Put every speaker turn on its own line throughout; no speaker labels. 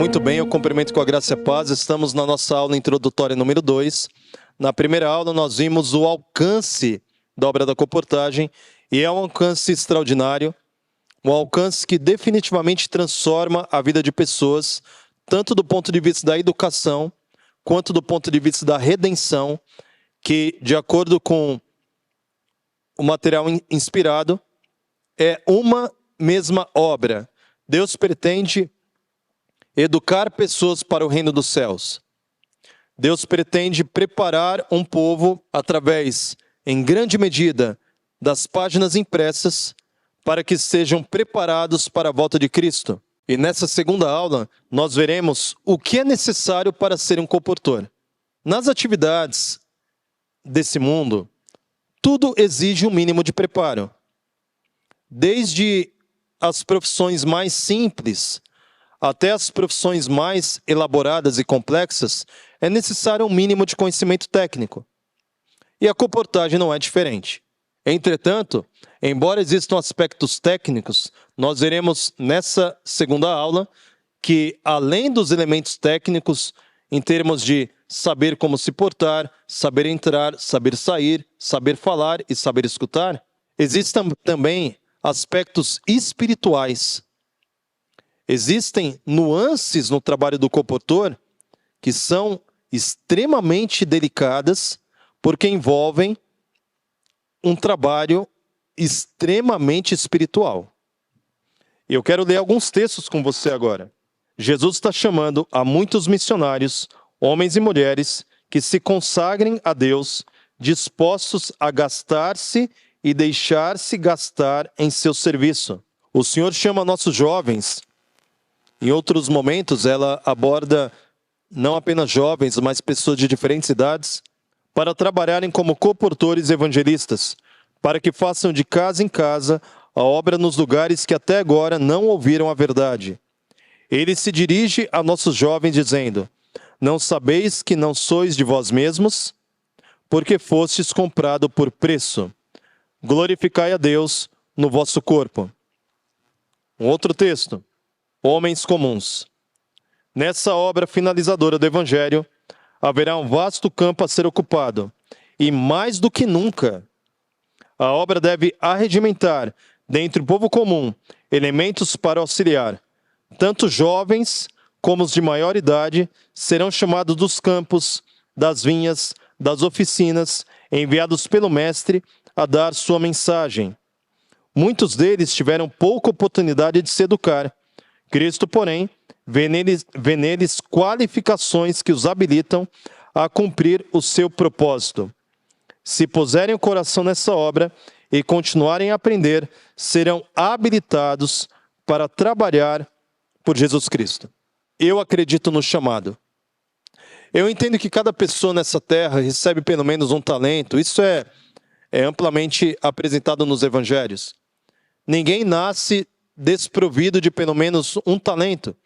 Muito bem, eu cumprimento com a graça e a paz. Estamos na nossa aula introdutória número 2. Na primeira aula nós vimos o alcance da obra da colportagem, e é um alcance extraordinário, um alcance que definitivamente transforma a vida de pessoas, tanto do ponto de vista da educação, quanto do ponto de vista da redenção, que, de acordo com o material inspirado, é uma mesma obra. Deus pretende educar pessoas para o reino dos céus. Deus pretende preparar um povo através, em grande medida, das páginas impressas, para que sejam preparados para a volta de Cristo. E nessa segunda aula, nós veremos o que é necessário para ser um colportor. Nas atividades desse mundo, tudo exige um mínimo de preparo. Desde as profissões mais simples até as profissões mais elaboradas e complexas, é necessário um mínimo de conhecimento técnico. E a colportagem não é diferente. Entretanto, embora existam aspectos técnicos, nós veremos nessa segunda aula que, além dos elementos técnicos, em termos de saber como se portar, saber entrar, saber sair, saber falar e saber escutar, existem também aspectos espirituais. Existem nuances no trabalho do colportor que são extremamente delicadas, porque envolvem um trabalho extremamente espiritual. Eu quero ler alguns textos com você agora. Jesus está chamando a muitos missionários, homens e mulheres, que se consagrem a Deus, dispostos a gastar-se e deixar-se gastar em seu serviço. O Senhor chama nossos jovens. Em outros momentos, ela aborda não apenas jovens, mas pessoas de diferentes idades, para trabalharem como colportores evangelistas, para que façam de casa em casa a obra nos lugares que até agora não ouviram a verdade. Ele se dirige a nossos jovens dizendo: não sabeis que não sois de vós mesmos, porque fostes comprado por preço. Glorificai a Deus no vosso corpo. Um outro texto. Homens comuns. Nessa obra finalizadora do Evangelho, haverá um vasto campo a ser ocupado, e mais do que nunca, a obra deve arregimentar, dentre o povo comum, elementos para auxiliar. Tanto jovens como os de maior idade serão chamados dos campos, das vinhas, das oficinas, enviados pelo Mestre a dar sua mensagem. Muitos deles tiveram pouca oportunidade de se educar. Cristo, porém, vê neles qualificações que os habilitam a cumprir o seu propósito. Se puserem o coração nessa obra e continuarem a aprender, serão habilitados para trabalhar por Jesus Cristo. Eu acredito no chamado. Eu entendo que cada pessoa nessa terra recebe pelo menos um talento. Isso é amplamente apresentado nos evangelhos. Ninguém nasce desprovido de pelo menos um talento.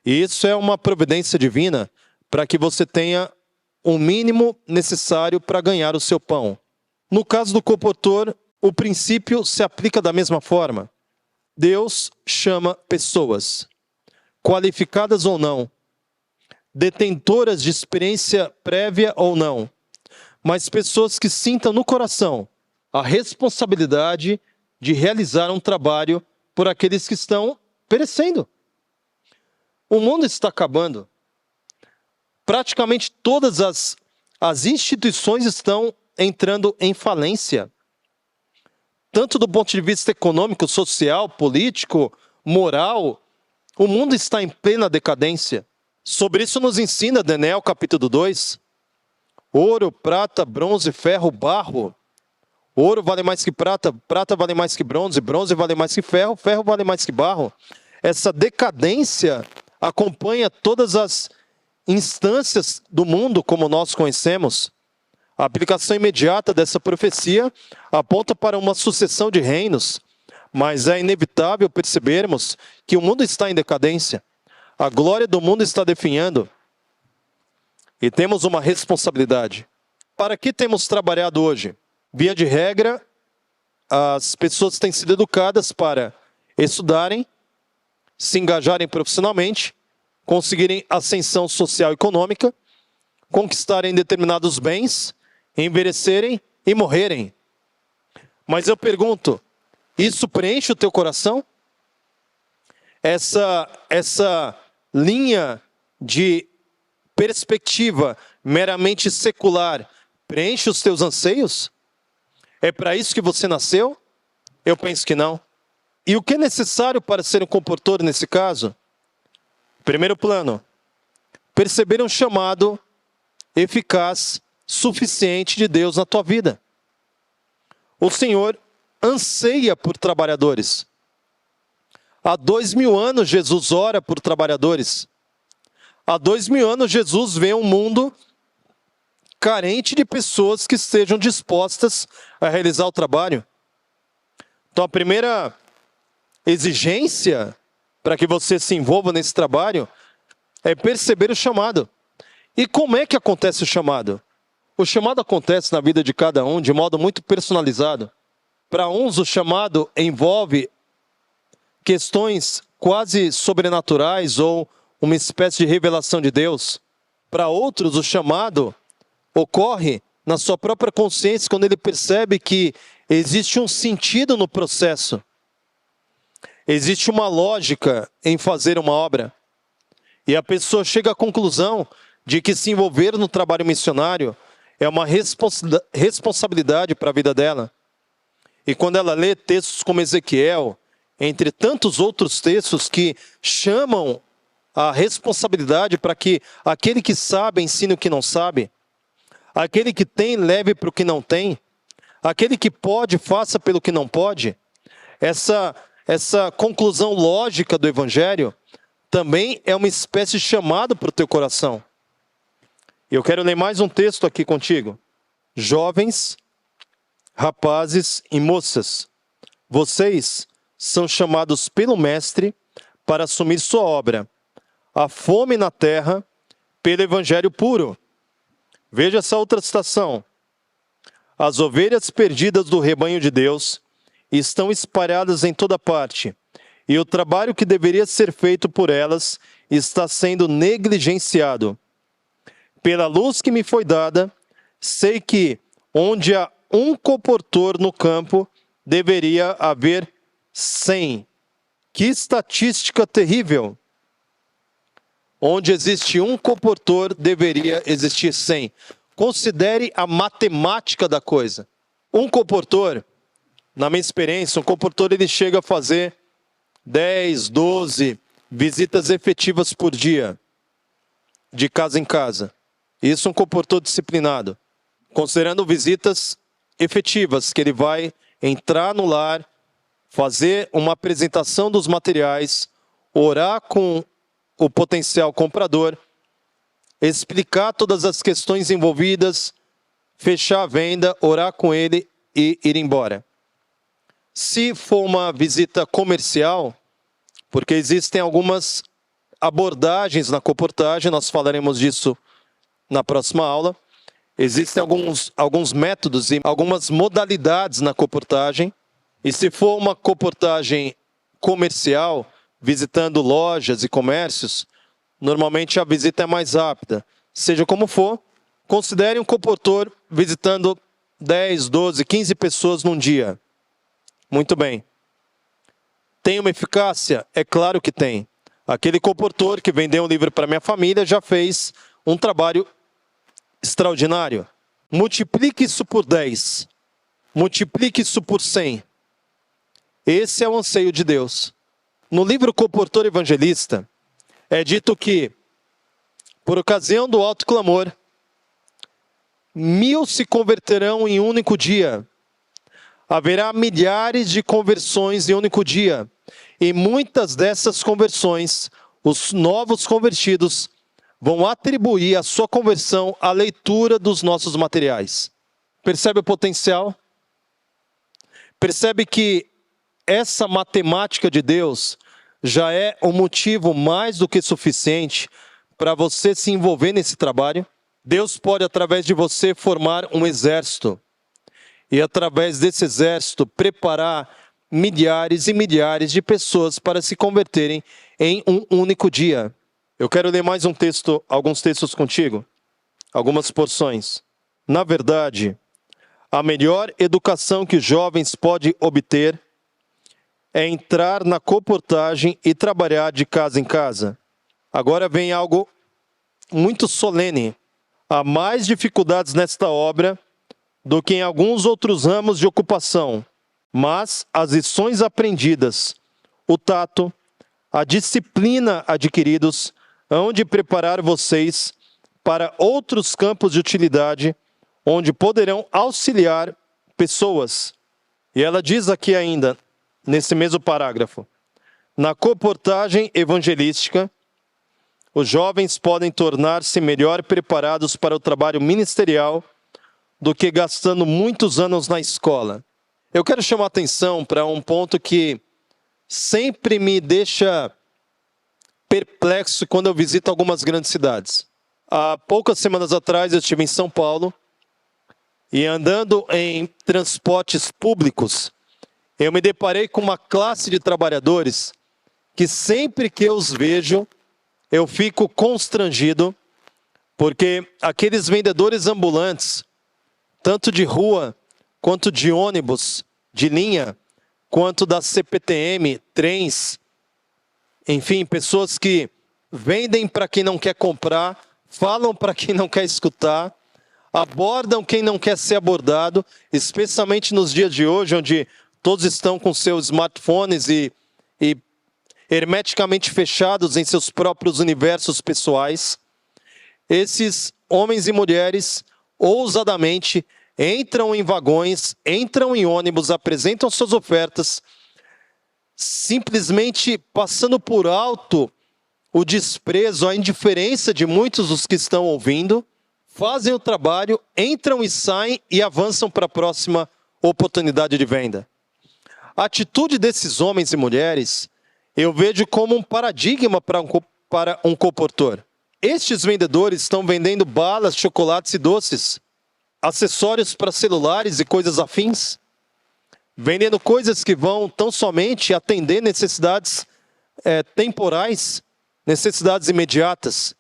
E isso é uma providência divina para que você tenha o mínimo necessário para ganhar o seu pão. No caso do colportor, o princípio se aplica da mesma forma. Deus chama pessoas, qualificadas ou não, detentoras de experiência prévia ou não, mas pessoas que sintam no coração a responsabilidade de realizar um trabalho por aqueles que estão perecendo. O mundo está acabando. Praticamente todas as instituições estão entrando em falência. Tanto do ponto de vista econômico, social, político, moral, o mundo está em plena decadência. Sobre isso nos ensina Daniel capítulo 2. Ouro, prata, bronze, ferro, barro. Ouro vale mais que prata, prata vale mais que bronze, bronze vale mais que ferro, ferro vale mais que barro. Essa decadência acompanha todas as instâncias do mundo como nós conhecemos. A aplicação imediata dessa profecia aponta para uma sucessão de reinos, mas é inevitável percebermos que o mundo está em decadência. A glória do mundo está definhando e temos uma responsabilidade. Para que temos trabalhado hoje? Via de regra, as pessoas têm sido educadas para estudarem, se engajarem profissionalmente conseguirem ascensão social e econômica, conquistarem determinados bens, envelhecerem e morrerem. Mas eu pergunto, isso preenche o teu coração? Essa linha de perspectiva meramente secular preenche os teus anseios? É para isso que você nasceu? Eu penso que não. E o que é necessário para ser um comportor nesse caso? Primeiro plano, perceber um chamado eficaz, suficiente de Deus na tua vida. O Senhor anseia por trabalhadores. Há 2000 anos Jesus ora por trabalhadores. Há 2000 anos Jesus vê um mundo carente de pessoas que estejam dispostas a realizar o trabalho. Então a primeira exigência para que você se envolva nesse trabalho é perceber o chamado. E como é que acontece o chamado? O chamado acontece na vida de cada um de modo muito personalizado. Para uns o chamado envolve questões quase sobrenaturais ou uma espécie de revelação de Deus. Para outros o chamado ocorre na sua própria consciência quando ele percebe que existe um sentido no processo. Existe uma lógica em fazer uma obra. E a pessoa chega à conclusão de que se envolver no trabalho missionário é uma responsabilidade para a vida dela. E quando ela lê textos como Ezequiel, entre tantos outros textos que chamam a responsabilidade para que aquele que sabe ensine o que não sabe, aquele que tem leve para o que não tem, aquele que pode faça pelo que não pode, essa conclusão lógica do Evangelho também é uma espécie de chamado para o teu coração. Eu quero ler mais um texto aqui contigo. Jovens, rapazes e moças, vocês são chamados pelo Mestre para assumir sua obra, a fome na terra pelo Evangelho puro. Veja essa outra citação. As ovelhas perdidas do rebanho de Deus estão espalhadas em toda parte, e o trabalho que deveria ser feito por elas está sendo negligenciado. Pela luz que me foi dada, sei que onde há um comportor no campo, deveria haver 100. Que estatística terrível! Onde existe um comportor, deveria existir 100. Considere a matemática da coisa. Um comportor, na minha experiência, um comportor ele chega a fazer 10, 12 visitas efetivas por dia, de casa em casa. Isso é um comportor disciplinado. Considerando visitas efetivas, que ele vai entrar no lar, fazer uma apresentação dos materiais, orar com o potencial comprador, explicar todas as questões envolvidas, fechar a venda, orar com ele e ir embora. Se for uma visita comercial, porque existem algumas abordagens na comportagem, nós falaremos disso na próxima aula. Existem alguns métodos e algumas modalidades na comportagem. E se for uma comportagem comercial, visitando lojas e comércios, normalmente a visita é mais rápida. Seja como for, considere um comportor visitando 10, 12, 15 pessoas num dia. Muito bem. Tem uma eficácia? É claro que tem. Aquele comportor que vendeu um livro para minha família já fez um trabalho extraordinário. Multiplique isso por 10. Multiplique isso por 100. Esse é o anseio de Deus. No livro Comportor Evangelista, é dito que, por ocasião do alto clamor, 1000 se converterão em um único dia. Haverá milhares de conversões em um único dia. E muitas dessas conversões, os novos convertidos vão atribuir a sua conversão à leitura dos nossos materiais. Percebe o potencial? Percebe que essa matemática de Deus já é um motivo mais do que suficiente para você se envolver nesse trabalho? Deus pode, através de você, formar um exército. E através desse exército, preparar milhares e milhares de pessoas para se converterem em um único dia. Eu quero ler mais um texto, alguns textos contigo, algumas porções. Na verdade, a melhor educação que jovens podem obter é entrar na coportagem e trabalhar de casa em casa. Agora vem algo muito solene. Há mais dificuldades nesta obra do que em alguns outros ramos de ocupação, mas as lições aprendidas, o tato, a disciplina adquiridos hão de preparar vocês para outros campos de utilidade, onde poderão auxiliar pessoas. E ela diz aqui ainda, nesse mesmo parágrafo, na coportagem evangelística, os jovens podem tornar-se melhor preparados para o trabalho ministerial do que gastando muitos anos na escola. Eu quero chamar a atenção para um ponto que sempre me deixa perplexo quando eu visito algumas grandes cidades. Há poucas semanas atrás eu estive em São Paulo e andando em transportes públicos, eu me deparei com uma classe de trabalhadores que sempre que eu os vejo, eu fico constrangido, porque aqueles vendedores ambulantes, tanto de rua, quanto de ônibus, de linha, quanto da CPTM, trens, enfim, pessoas que vendem para quem não quer comprar, falam para quem não quer escutar, abordam quem não quer ser abordado, especialmente nos dias de hoje, onde todos estão com seus smartphones e hermeticamente fechados em seus próprios universos pessoais. Esses homens e mulheres, ousadamente, entram em vagões, entram em ônibus, apresentam suas ofertas, simplesmente passando por alto o desprezo, a indiferença de muitos dos que estão ouvindo, fazem o trabalho, entram e saem e avançam para a próxima oportunidade de venda. A atitude desses homens e mulheres eu vejo como um paradigma para um coportor. Estes vendedores estão vendendo balas, chocolates e doces, acessórios para celulares e coisas afins, vendendo coisas que vão tão somente atender necessidades temporais, necessidades imediatas.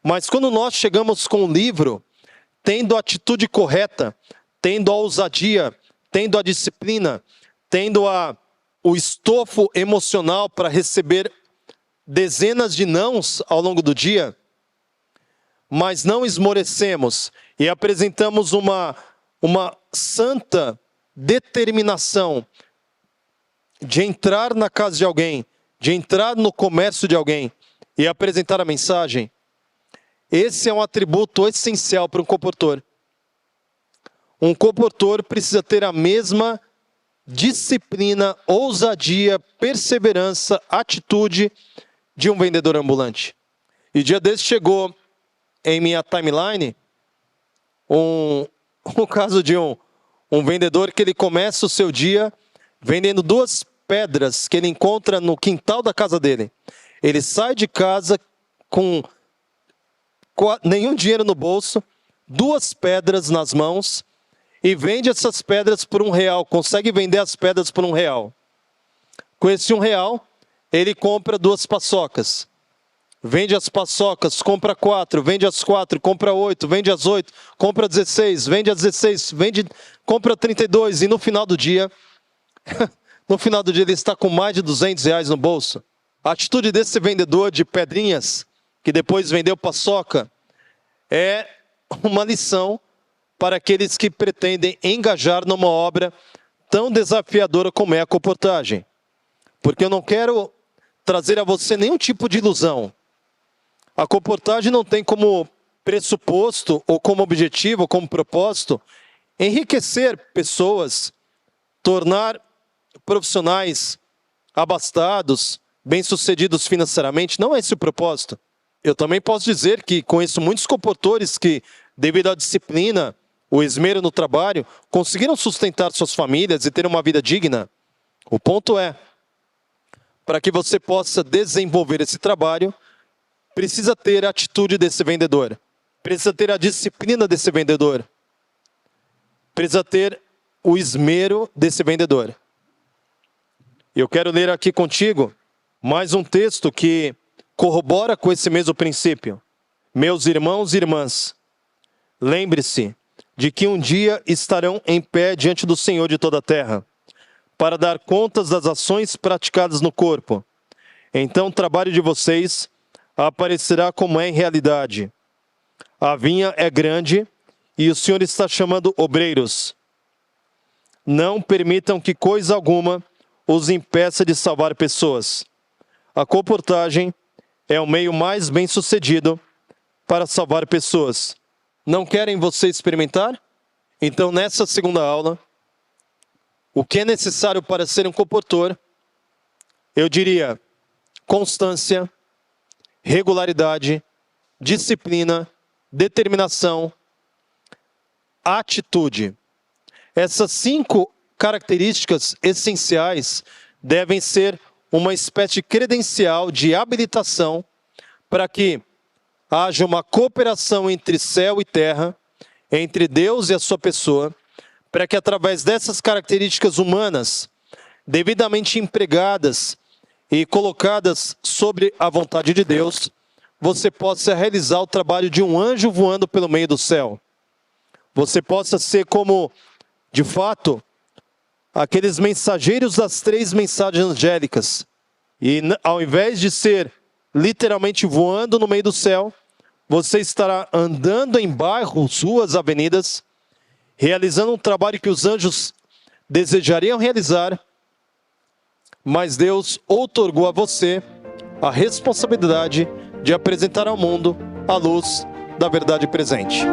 Mas quando nós chegamos com o livro, tendo a atitude correta, tendo a ousadia, tendo a disciplina, tendo o estofo emocional para receber dezenas de nãos ao longo do dia, mas não esmorecemos e apresentamos uma santa determinação de entrar na casa de alguém, de entrar no comércio de alguém e apresentar a mensagem. Esse é um atributo essencial para um coportor. Um coportor precisa ter a mesma disciplina, ousadia, perseverança, atitude de um vendedor ambulante. E dia desse chegou em minha timeline um caso de um vendedor que ele começa o seu dia vendendo 2 pedras que ele encontra no quintal da casa dele. Ele sai de casa com nenhum dinheiro no bolso, 2 pedras nas mãos e vende essas pedras por R$1. Consegue vender as pedras por R$1. Com esse R$1, ele compra 2 paçocas. Vende as paçocas, compra 4, vende as 4, compra 8, vende as 8, compra 16, vende as 16, compra 32 e no final do dia, ele está com mais de R$200 no bolso. A atitude desse vendedor de pedrinhas, que depois vendeu paçoca, é uma lição para aqueles que pretendem engajar numa obra tão desafiadora como é a coportagem. Porque eu não quero trazer a você nenhum tipo de ilusão. A coportagem não tem como pressuposto, ou como objetivo, ou como propósito, enriquecer pessoas, tornar profissionais abastados, bem-sucedidos financeiramente. Não é esse o propósito. Eu também posso dizer que conheço muitos coportores que, devido à disciplina, o esmero no trabalho, conseguiram sustentar suas famílias e ter uma vida digna. O ponto é, para que você possa desenvolver esse trabalho, precisa ter a atitude desse vendedor, precisa ter a disciplina desse vendedor, precisa ter o esmero desse vendedor. Eu quero ler aqui contigo mais um texto que corrobora com esse mesmo princípio. Meus irmãos e irmãs, lembre-se de que um dia estarão em pé diante do Senhor de toda a terra, para dar contas das ações praticadas no corpo. Então o trabalho de vocês aparecerá como é em realidade. A vinha é grande e o Senhor está chamando obreiros. Não permitam que coisa alguma os impeça de salvar pessoas. A comportagem é o meio mais bem-sucedido para salvar pessoas. Não querem vocês experimentar? Então, nessa segunda aula, o que é necessário para ser um comportor? Eu diria constância, regularidade, disciplina, determinação, atitude. Essas 5 características essenciais devem ser uma espécie de credencial de habilitação para que haja uma cooperação entre céu e terra, entre Deus e a sua pessoa, para que através dessas características humanas, devidamente empregadas e colocadas sobre a vontade de Deus, você possa realizar o trabalho de um anjo voando pelo meio do céu. Você possa ser como, de fato, aqueles mensageiros das 3 mensagens angélicas. E ao invés de ser literalmente voando no meio do céu, você estará andando em bairros, ruas, avenidas, realizando um trabalho que os anjos desejariam realizar, mas Deus outorgou a você a responsabilidade de apresentar ao mundo a luz da verdade presente.